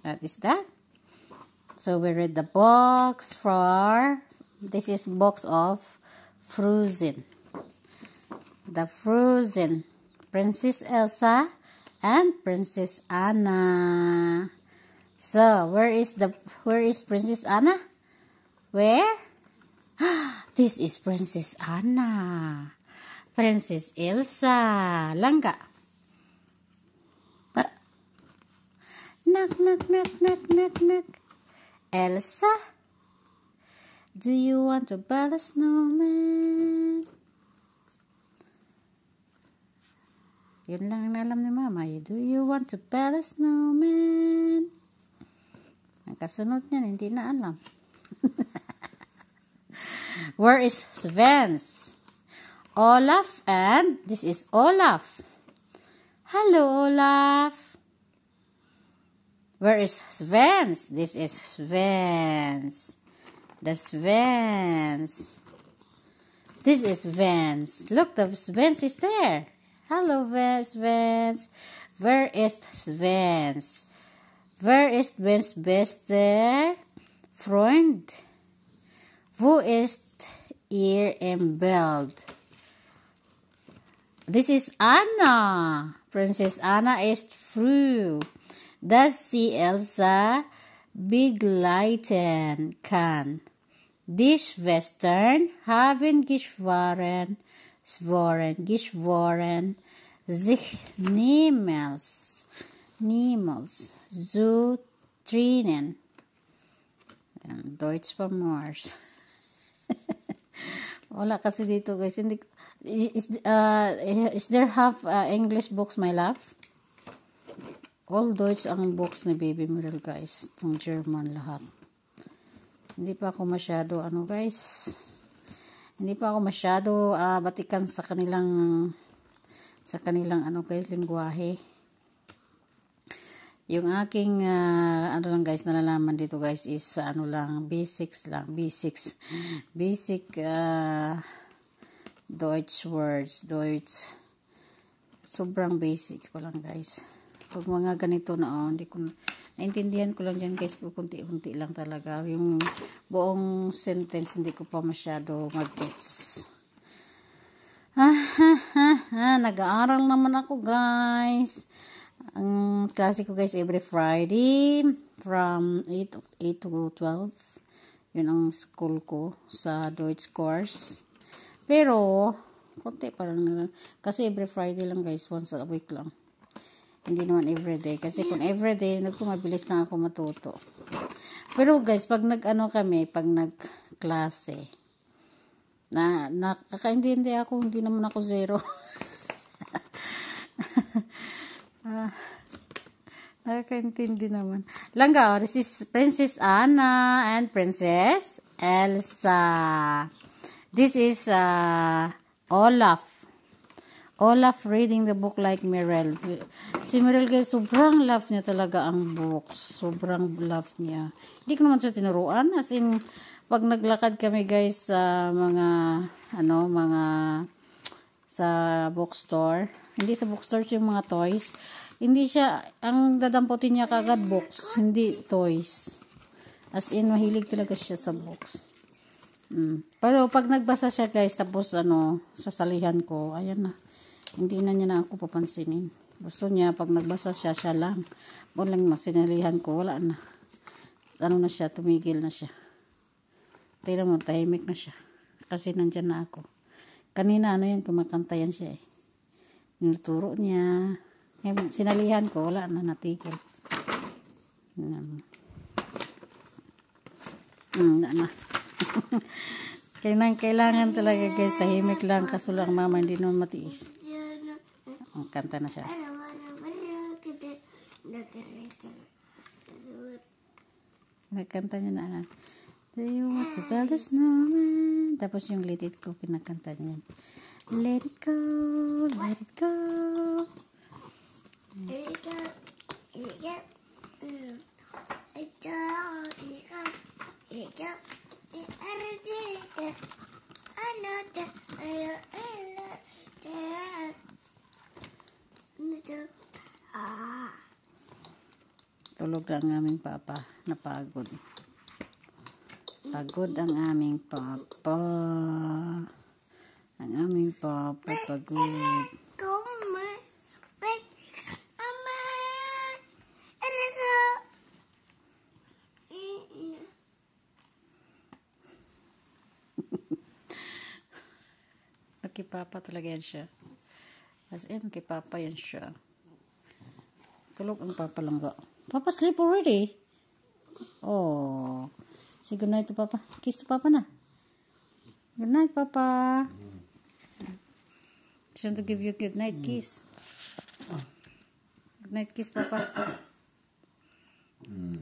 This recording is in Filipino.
That is that. So we read the box for, this is box of Frozen. The Frozen. Princess Elsa and Princess Anna. So where is Princess Anna? Where? This is Princess Anna. Princess Elsa. Langga. Knock, knock, knock, knock, knock, knock. Elsa? Do you want to build a snowman? Yun lang ang alam ni Mama. Do you want to build a snowman? Ang kasunod niyan, hindi na alam. Where is Svens? Olaf and this is Olaf. Hello, Olaf. Where is Svens? This is Svens. The Svens. This is Svens. Look, the Svens is there. Hello, Svens. Where is Svens? Where is Svens beste Freund? Wo ist ihr im Bild? This is Anna. Princess Anna ist früh, dass sie Elsa begleiten kann. Die Schwestern haben geschworen, sich niemals zu trennen. Deutsch pa Mars. Wala kasi dito guys. Hindi, is there half English books, my love? All Deutsch ang books ni Baby Mirel guys. Ang German lahat. Hindi pa ako masyado guys. Hindi pa ako masyado batikan sa kanilang guys, lingwahe. Yung aking lang guys nalalaman dito guys is basics lang, basic Deutsch words, Deutsch. Sobrang basic pa lang guys. Pag mga ganito na hindi ko naintindihan ko lang dyan guys, kunti-kunti lang talaga. Yung buong sentence hindi ko pa masyado mag-gets. Nag-aaral naman ako guys. Ang klase ko guys every Friday from 8 to 12. Yun ang school ko sa Deutsch course. Pero konti pa lang kasi every Friday lang guys, once a week lang. Hindi naman everyday. Kasi kung everyday, mabilis na ako matuto. Pero guys, pag pag nag-klase, nakakaintindi ako, hindi naman ako zero. Nakakaintindi naman. Langga, this is Princess Anna and Princess Elsa. This is Olaf. Olaf reading the book like Mirel. Si Mirel guys, sobrang love niya talaga ang books. Sobrang love niya. Hindi ko naman siya tinuruan. As in, pag naglakad kami guys sa mga sa bookstore. Hindi sa bookstore yung mga toys. Hindi siya, ang dadamputin niya kagad books. Hindi toys. As in, mahilig talaga siya sa books. Pero pag nagbasa siya guys, tapos sasalihan ko, ayan na. Hindi na niya na ako papansinin. Gusto niya, pag nagbasa siya, siya lang. Walang masinalihan ko, wala na. Na siya, tumigil na siya. Tignan mo, tahimik na siya. Kasi nandyan na ako. Kanina, yan, kumakanta yan siya eh. Niluturo niya. Sinalihan ko, wala na, natigil. Wala na. Kailangan talaga guys, tahimik lang. Kaso lang mama, hindi naman matiis. Kanta na siya. Nagkanta niya na. Do you want to build a snowman? Tapos yung Let It Go, pinakanta niya. Let it go, let it go. Let it go, let it go. Let it go, let it go. Let it go. Tulog na ang aming papa. Napagod. Pagod ang aming papa. Ang aming papa pagod. Kay papa talaga yan siya. As in, kay papa yan siya. Tulog ang papa lang ga. Papa sleep already. Oh. Say good night to papa. Kiss to papa na. Good night, papa. Just want to give you a good night kiss. Good night kiss, papa.